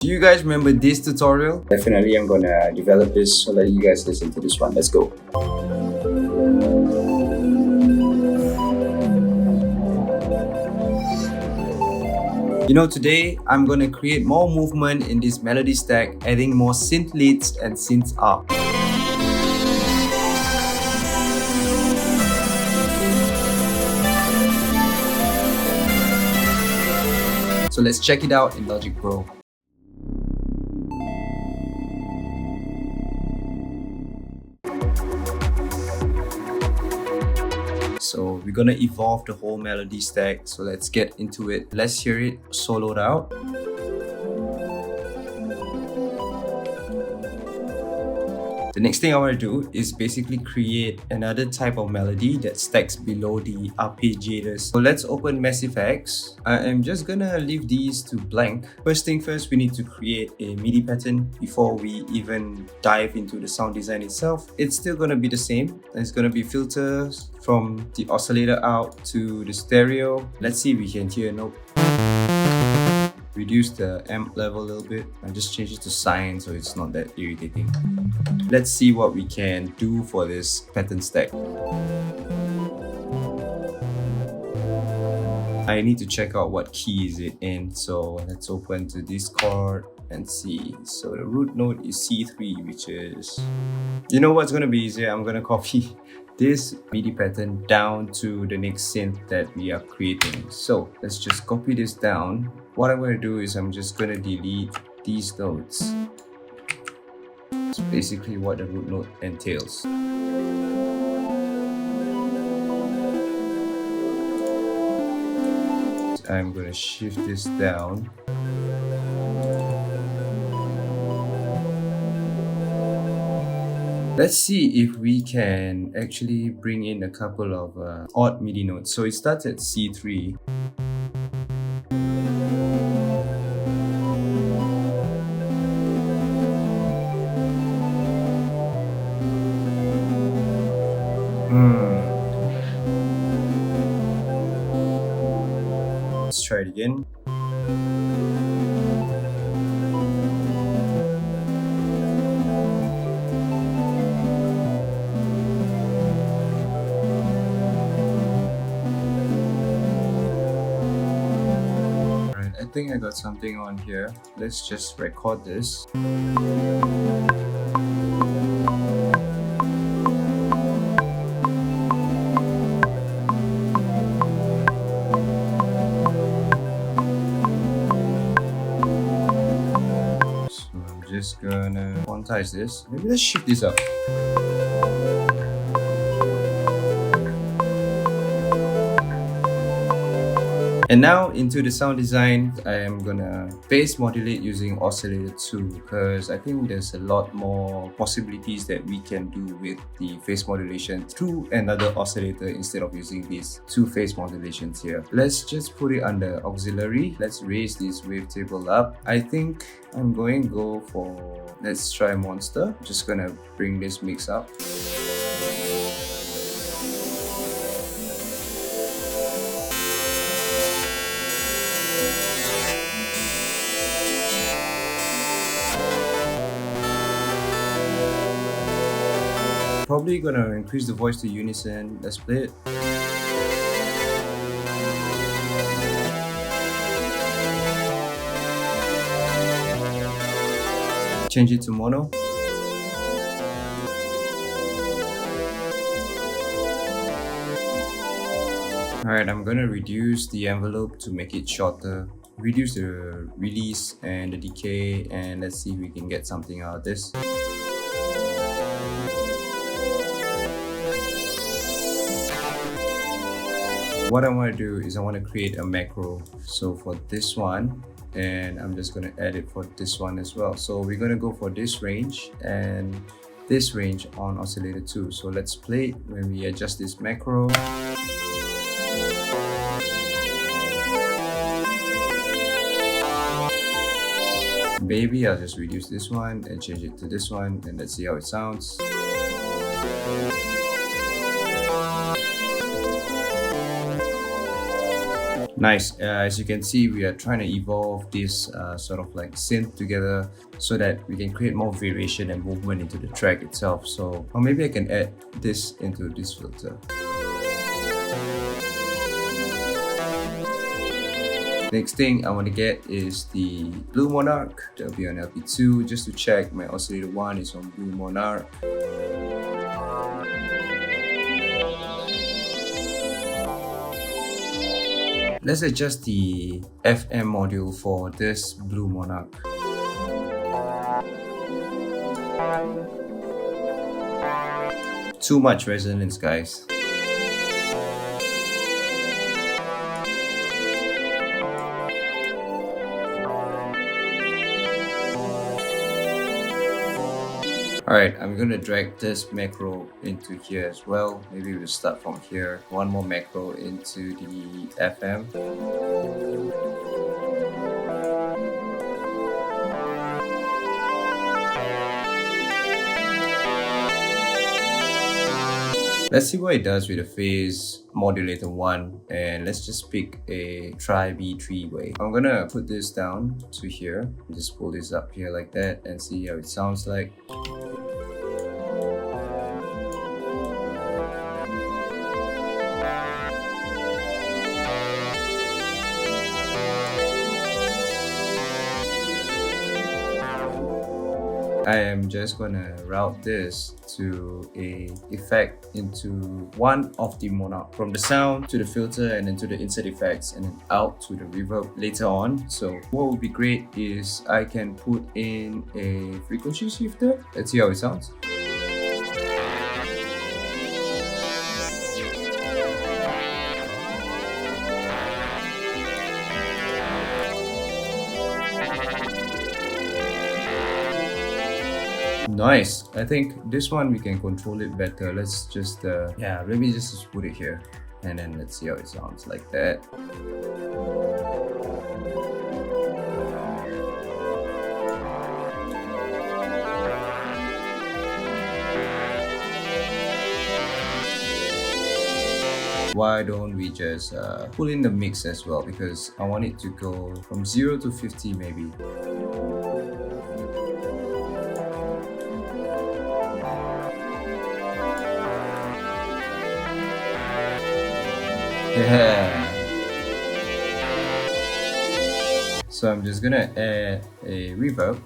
Do you guys remember this tutorial? Definitely, I'm gonna develop this, so let you guys listen to this one. Let's go. Today I'm gonna create more movement in this melody stack, adding more synth leads and synths up. So let's check it out in Logic Pro. So we're gonna evolve the whole melody stack. So let's get into it. Let's hear it soloed out. The next thing I want to do is basically create another type of melody that stacks below the arpeggiators. So let's open Massive X. I am just gonna leave these to blank. First thing first, we need to create a MIDI pattern before we even dive into the sound design itself. It's still gonna be the same. It's gonna be filters from the oscillator out to the stereo. Let's see if we can hear a note. Reduce the amp level a little bit and just change it to sine so it's not that irritating. Let's see what we can do for this pattern stack. I need to check out what key is it in, so let's open to Discord and see. So the root note is C3, which is... You know what's gonna be easier? I'm gonna copy this MIDI pattern down to the next synth that we are creating. So let's just copy this down. What I'm going to do is I'm just going to delete these notes. It's basically what the root note entails. I'm going to shift this down. Let's see if we can actually bring in a couple of odd MIDI notes. So it starts at C3. Let's try it again. I think I got something on here. Let's just record this. So I'm just gonna quantize this. Maybe let's shift this up. And now into the sound design, I am gonna phase modulate using oscillator 2 because I think there's a lot more possibilities that we can do with the phase modulation through another oscillator instead of using these two phase modulations here. Let's just put it under auxiliary. Let's raise this wavetable up. I think I'm going to go for, let's try Monster. I'm just gonna bring this mix up. Probably gonna increase the voice to unison. Let's play it. Change it to mono. Alright, I'm gonna reduce the envelope to make it shorter. Reduce the release and the decay, and let's see if we can get something out of this. What I want to do is I want to create a macro. So for this one, and I'm just going to add it for this one as well. So we're going to go for this range and this range on oscillator 2. So let's play it when we adjust this macro. Maybe I'll just reduce this one and change it to this one, and let's see how it sounds. Nice. As you can see, we are trying to evolve this sort of like synth together so that we can create more variation and movement into the track itself. So, or maybe I can add this into this filter. Next thing I want to get is the Blue Monarch. That'll be on LP2 just to check my oscillator 1 is on Blue Monarch. Let's adjust the FM module for this Blue Monarch. Too much resonance, guys. Alright, I'm gonna drag this macro into here as well. Maybe we'll start from here. One more macro into the FM. Let's see what it does with the phase modulator 1, and let's just pick a tri B3 way. I'm gonna put this down to here, just pull this up here like that and see how it sounds like. I am just gonna route this to a effect into one of the Monarch, from the sound to the filter and then to the insert effects and then out to the reverb later on. So what would be great is I can put in a frequency shifter. Let's see how it sounds. Nice. I think this one we can control it better. Let's just yeah, maybe just put it here and then let's see how it sounds like that. Why don't we just pull in the mix as well, because I want it to go from 0 to 50 maybe. Yeah. So I'm just gonna add a reverb.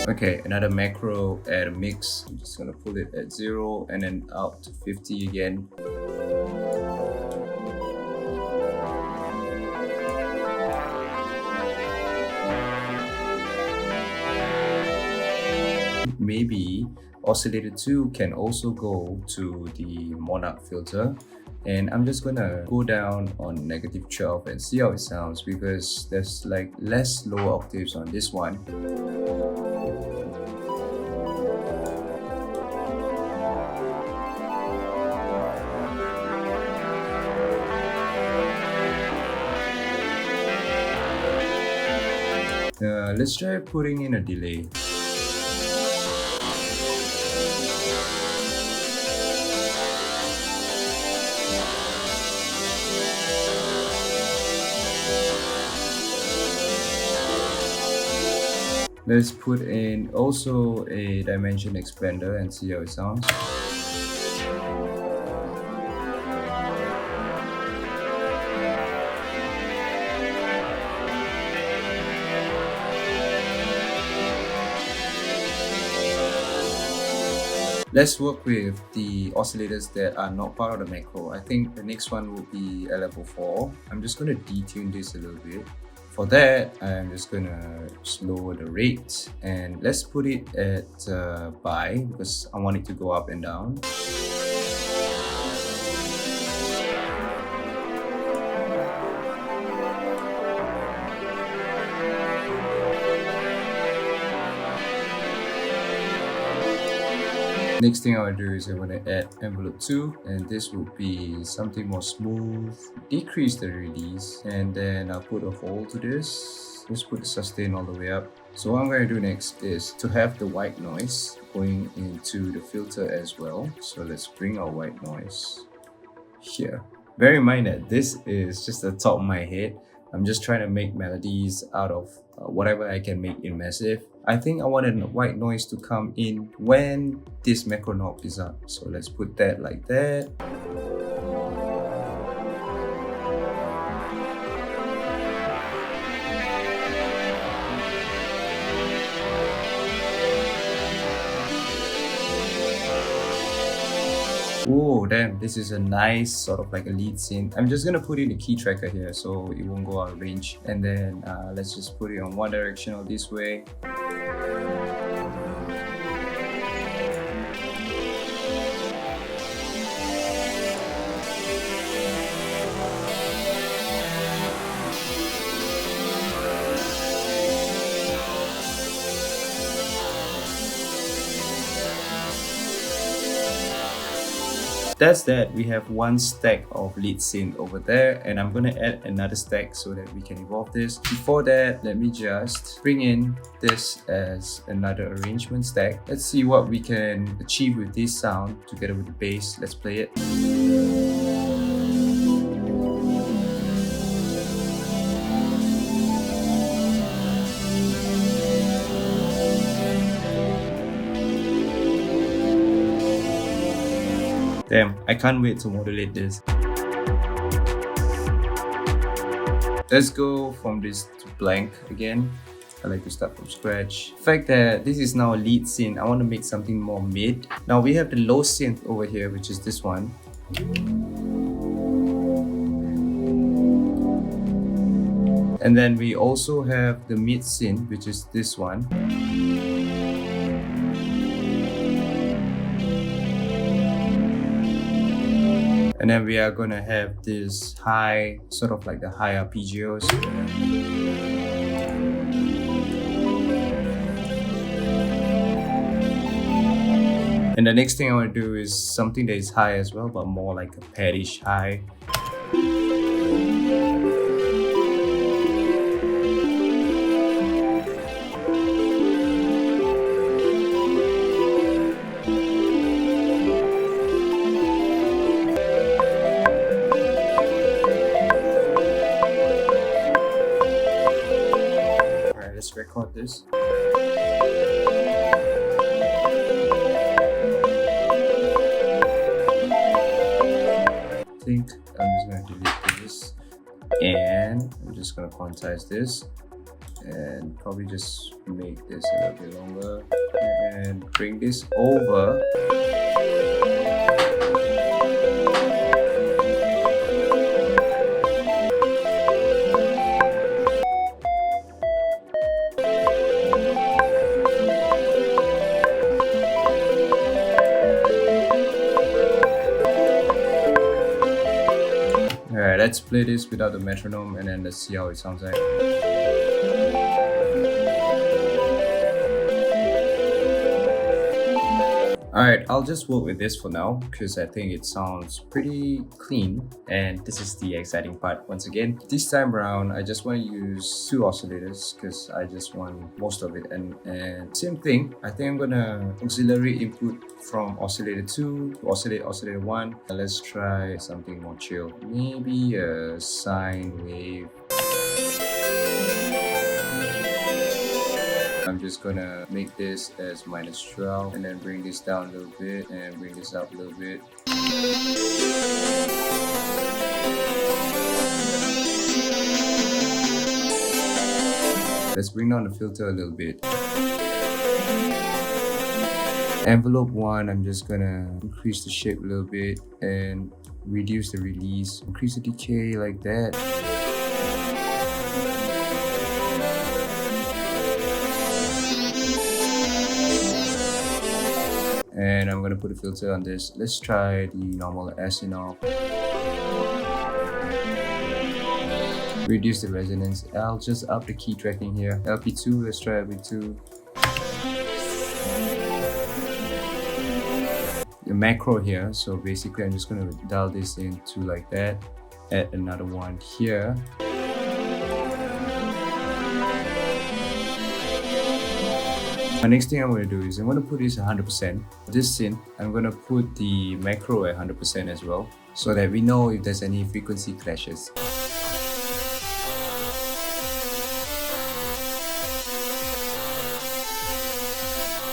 Okay, another macro, add a mix. I'm just gonna pull it at 0 and then out to 50 again. Maybe oscillator 2 can also go to the Monarch filter, and I'm just gonna go down on -12 and see how it sounds, because there's like less low octaves on this one. Let's try putting in a delay. Let's put in also a dimension expander and see how it sounds. Let's work with the oscillators that are not part of the macro. I think the next one will be a level 4. I'm just going to detune this a little bit. For that, I'm just going to lower the rate, and let's put it at pi, because I want it to go up and down. Next thing I want to do is I want to add envelope 2, and this will be something more smooth, decrease the release, and then I'll put a hole to this. Just put the sustain all the way up. So what I'm going to do next is to have the white noise going into the filter as well. So let's bring our white noise here. Bear in mind that this is just the top of my head. I'm just trying to make melodies out of whatever I can make in Massive. I think I wanted white noise to come in when this macro knob is up. So let's put that like that. Oh damn, this is a nice sort of like a lead synth. I'm just gonna put in a key tracker here so it won't go out of range, and then let's just put it on one direction or this way. That's that. We have one stack of lead synth over there, and I'm gonna add another stack so that we can evolve this. Before that, let me just bring in this as another arrangement stack. Let's see what we can achieve with this sound together with the bass. Let's play it. Damn, I can't wait to modulate this. Let's go from this to blank again. I like to start from scratch. The fact that this is now a lead synth, I want to make something more mid. Now we have the low synth over here, which is this one. And then we also have the mid synth, which is this one. And then we are gonna have this high, sort of like the high arpeggios. And the next thing I want to do is something that is high as well, but more like a padish high. Let's record this. I think I'm just going to delete this, and I'm just going to quantize this and probably just make this a little bit longer and bring this over. Alright, let's play this without the metronome and then let's see how it sounds like. Alright, I'll just work with this for now because I think it sounds pretty clean, and this is the exciting part once again. This time around, I just want to use 2 oscillators because I just want most of it, and same thing, I think I'm gonna auxiliary input from oscillator 2 to oscillator 1. Let's try something more chill, maybe a sine wave. I'm just gonna make this as -12 and then bring this down a little bit and bring this up a little bit. Let's bring down the filter a little bit. Envelope 1, I'm just gonna increase the shape a little bit and reduce the release, increase the decay like that. And I'm gonna put a filter on this. Let's try the normal S-in-off. Reduce the resonance. I'll just up the key tracking here. LP2, let's try LP2. macro here. So basically I'm just going to dial this into like that, add another one here. The next thing I'm going to do is I'm going to put this 100%. This synth, I'm going to put the macro at 100% as well, so that we know if there's any frequency clashes.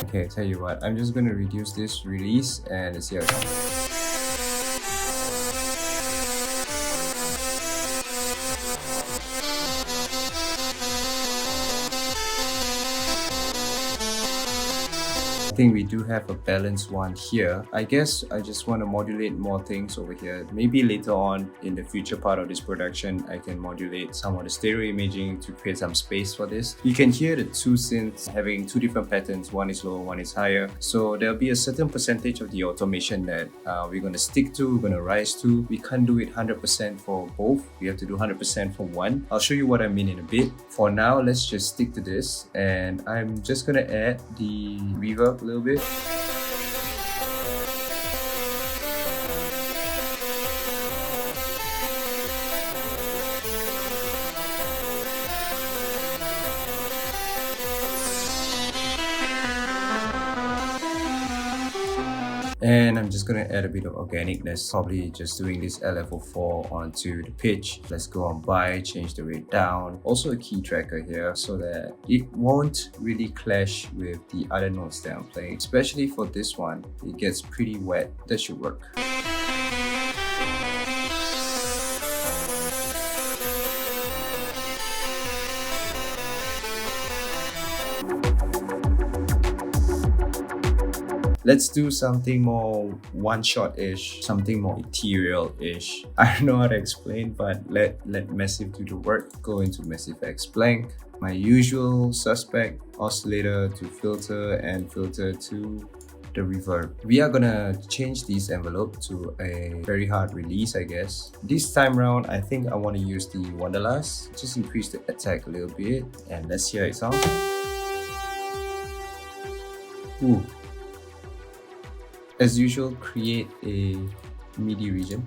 Okay, tell you what, I'm just going to reduce this release and let's see how it sounds. I think we do have a balanced one here. I guess I just want to modulate more things over here. Maybe later on in the future part of this production, I can modulate some of the stereo imaging to create some space for this. You can hear the two synths having two different patterns. One is lower, one is higher. So there'll be a certain percentage of the automation that we're going to stick to, we're going to rise to. We can't do it 100% for both. We have to do 100% for one. I'll show you what I mean in a bit. For now, let's just stick to this. And I'm just going to add the reverb a little bit. And I'm just gonna add a bit of organicness, probably just doing this LFO4 onto the pitch. Let's go on by, change the rate down. Also a key tracker here so that it won't really clash with the other notes that I'm playing. Especially for this one, it gets pretty wet. That should work. Let's do something more one-shot-ish, something more ethereal-ish. I don't know how to explain, but let Massive do the work. Go into Massive X blank. My usual suspect, oscillator to filter and filter to the reverb. We are gonna change this envelope to a very hard release, I guess. This time round, I think I want to use the Wanderlust. Just increase the attack a little bit and let's hear it sound. Ooh. As usual, create a MIDI region.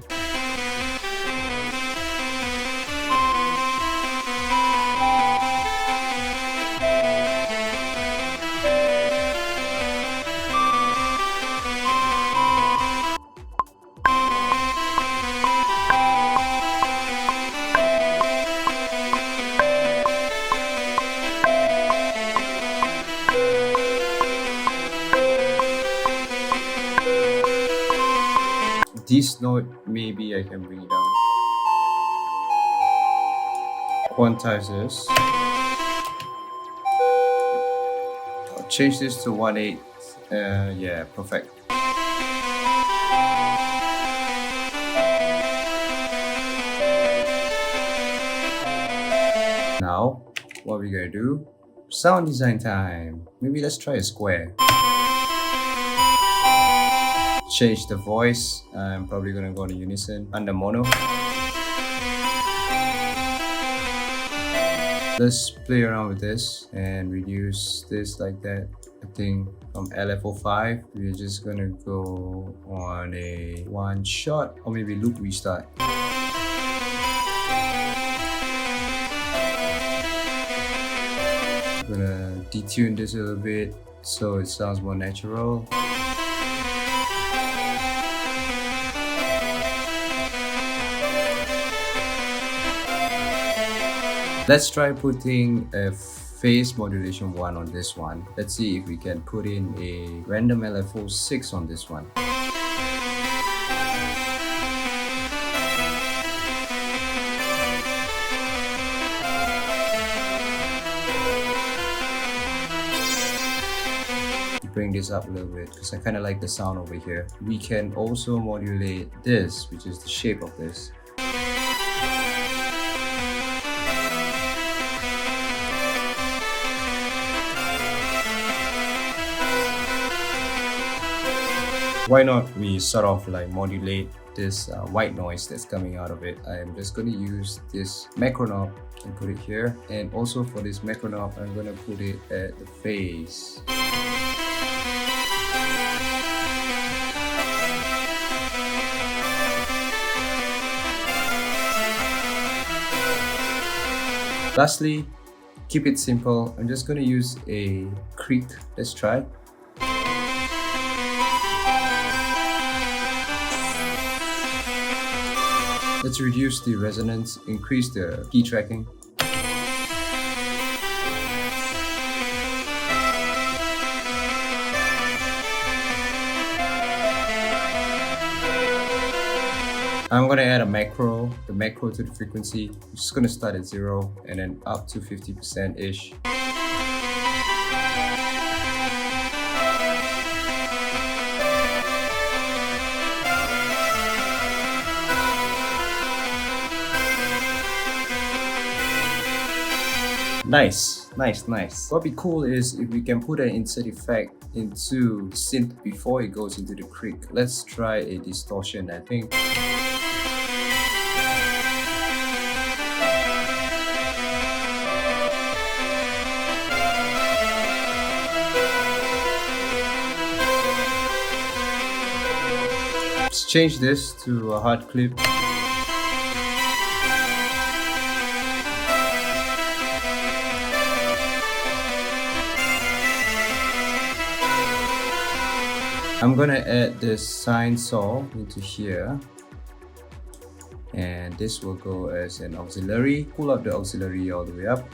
This note, maybe I can bring it down. Quantize this. I'll change this to 1/8. Yeah, perfect. Now, what we're gonna do? Sound design time. Maybe let's try a square. Change the voice. I'm probably gonna go to unison under mono. Let's play around with this and reduce this like that. I think from LFO5, we're just gonna go on a one shot or maybe loop restart. I'm gonna detune this a little bit so it sounds more natural. Let's try putting a phase modulation 1 on this one. Let's see if we can put in a random LFO 6 on this one. Bring this up a little bit because I kind of like the sound over here. We can also modulate this, which is the shape of this. Why not we sort of like modulate this white noise that's coming out of it. I'm just going to use this macro knob and put it here, and also for this macro knob I'm going to put it at the phase. Lastly, keep it simple. I'm just going to use a creak. Let's try. Let's reduce the resonance, increase the key tracking. I'm gonna add the macro to the frequency. I'm just gonna start at 0 and then up to 50%-ish. Nice. What'd be cool is if we can put an insert effect into synth before it goes into the creak. Let's try a distortion, I think. Let's change this to a hard clip. I'm gonna add this sine saw into here, and this will go as an auxiliary. Pull up the auxiliary all the way up.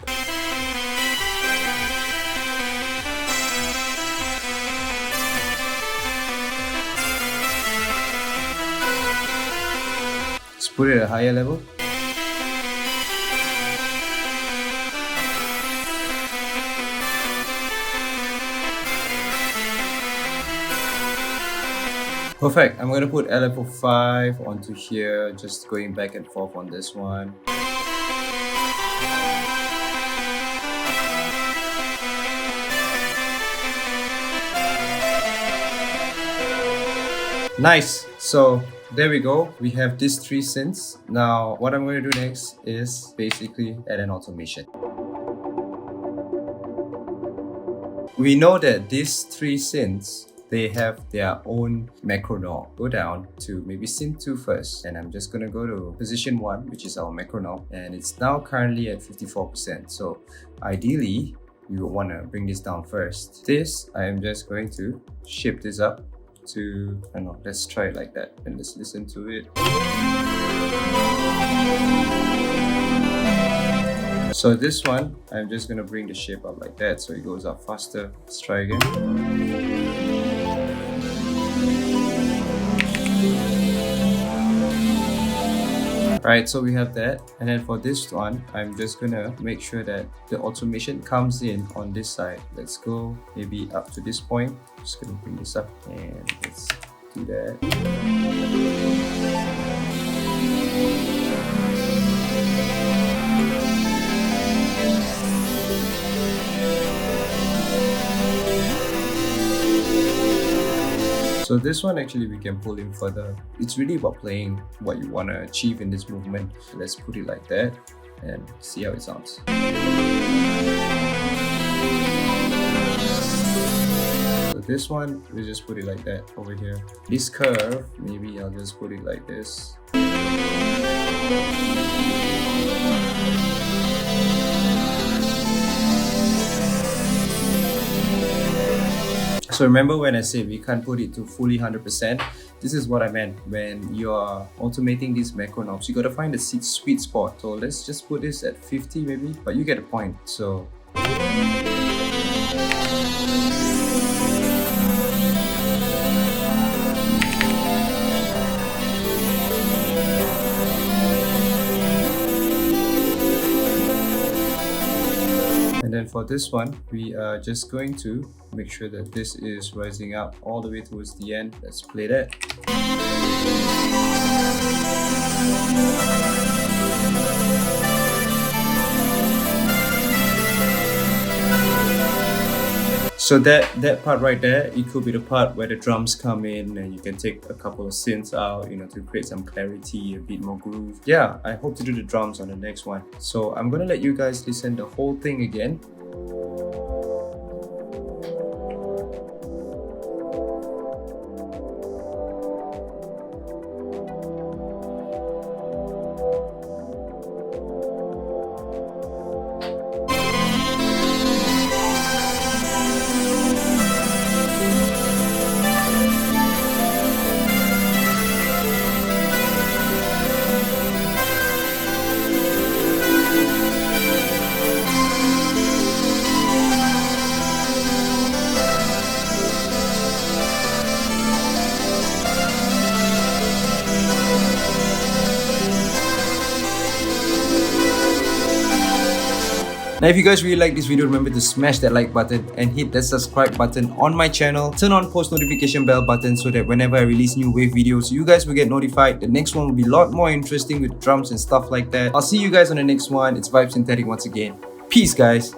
Let's put it at a higher level. Perfect. I'm gonna put LFO 5 onto here, just going back and forth on this one. Nice. So there we go. We have these 3 synths. Now what I'm going to do next is basically add an automation. We know that these 3 synths, they have their own macro knob. Go down to maybe synth 2 first, and I'm just gonna go to position 1, which is our macro knob, and it's now currently at 54%. So ideally, you would want to bring this down first. This, I am just going to shape this up to, I don't know, let's try it like that, and let's listen to it. So this one, I'm just gonna bring the shape up like that so it goes up faster. Let's try again. Alright, so we have that, and then for this one, I'm just gonna make sure that the automation comes in on this side. Let's go maybe up to this point. Just gonna bring this up and let's do that. So this one actually we can pull in further. It's really about playing what you want to achieve in this movement. Let's put it like that and see how it sounds. So this one, we just put it like that over here. This curve, maybe I'll just put it like this. So remember when I said we can't put it to fully 100%, this is what I meant. When you are automating these macro knobs, you gotta find the sweet spot. So let's just put this at 50 maybe, but you get the point. So and then for this one, we are just going to make sure that this is rising up all the way towards the end. Let's play that. So that part right there, it could be the part where the drums come in and you can take a couple of synths out, to create some clarity, a bit more groove. Yeah, I hope to do the drums on the next one. So I'm gonna let you guys listen the whole thing again. Now if you guys really like this video, remember to smash that like button and hit that subscribe button on my channel. Turn on post notification bell button so that whenever I release new wave videos, you guys will get notified. The next one will be a lot more interesting with drums and stuff like that. I'll see you guys on the next one. It's Vibe Synthetic once again. Peace guys.